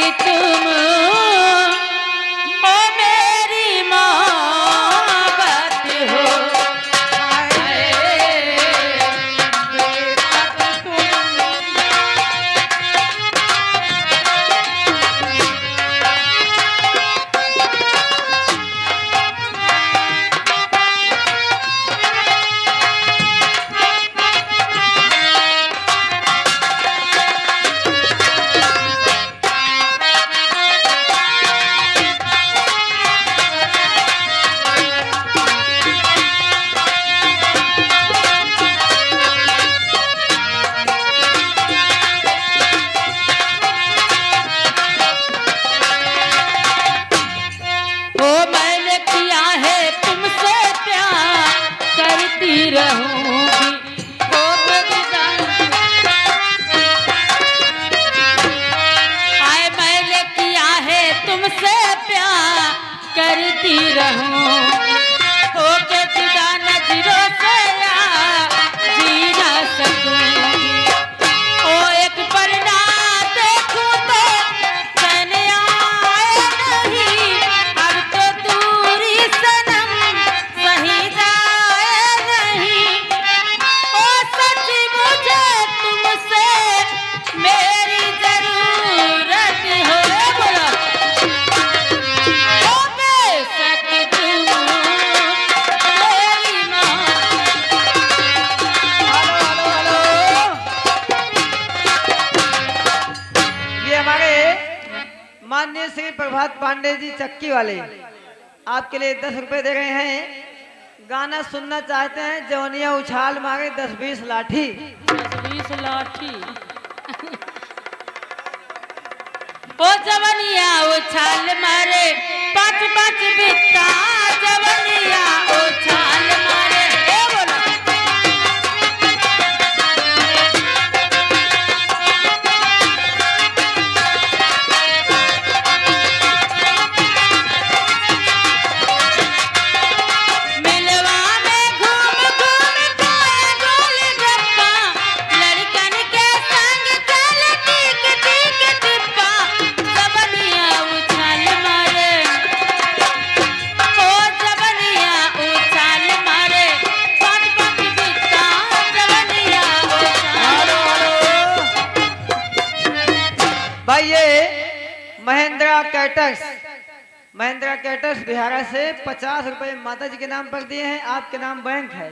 कि तुम ओ मेरी मोहब्बत हो। करती रहूं होके जुदा नजरों से जी ना सकूंगी। ओ एक पर ना देखूं तो चैन आए नहीं, अब तो दूरी सनम सही जाए नहीं। ओ सच मुझे तुमसे मेरी जरूरत हो। बोला माननीय श्री प्रभात पांडे जी चक्की वाले आपके लिए 10 रुपए दे रहे हैं। गाना सुनना चाहते हैं? जवनिया उछाल मारे 10-20 लाठी। 10-20 लाठी ओ जवनिया उछाल मारे 5-5 बित्ता। जवनिया उछाल मारे ए बोला भाई ये महिंद्रा कैटर्स बिहारा से 50 रुपए माता जी के नाम पर दिए हैं। आपके नाम बैंक है।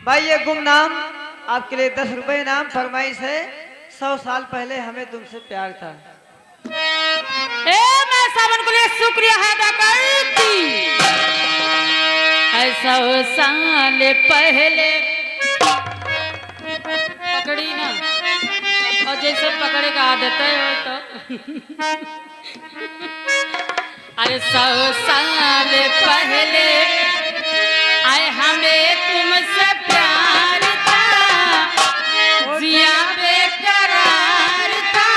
भाई ये गुमनाम आपके लिए 10 रुपए इनाम फरमाइश है। 100 साल पहले हमें तुमसे प्यार था। मैं सावन को लिए शुक्रिया अदा करती। 100 साल पहले पकड़ी ना, और जैसे पकड़े का आदत है तो अरे 100 साल पहले आए हमें तुमसे प्यार था, जिया बेकरार था,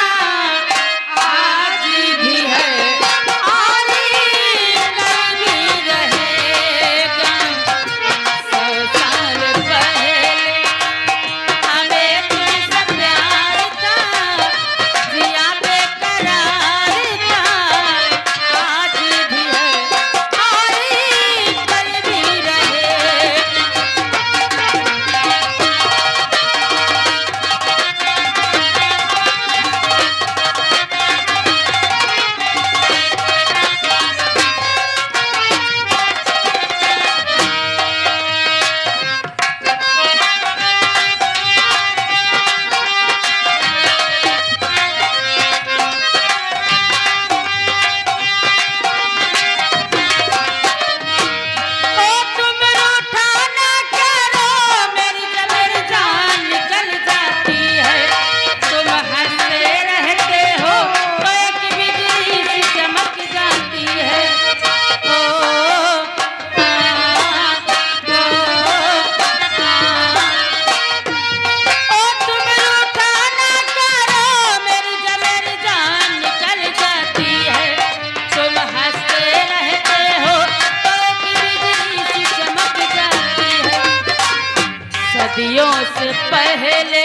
आज भी है और कल भी रहेगा। 100 साल पहले हमें तुमसे प्यार था, जिया बेकरार था, आज भी है और कल भी रहेगा। पहले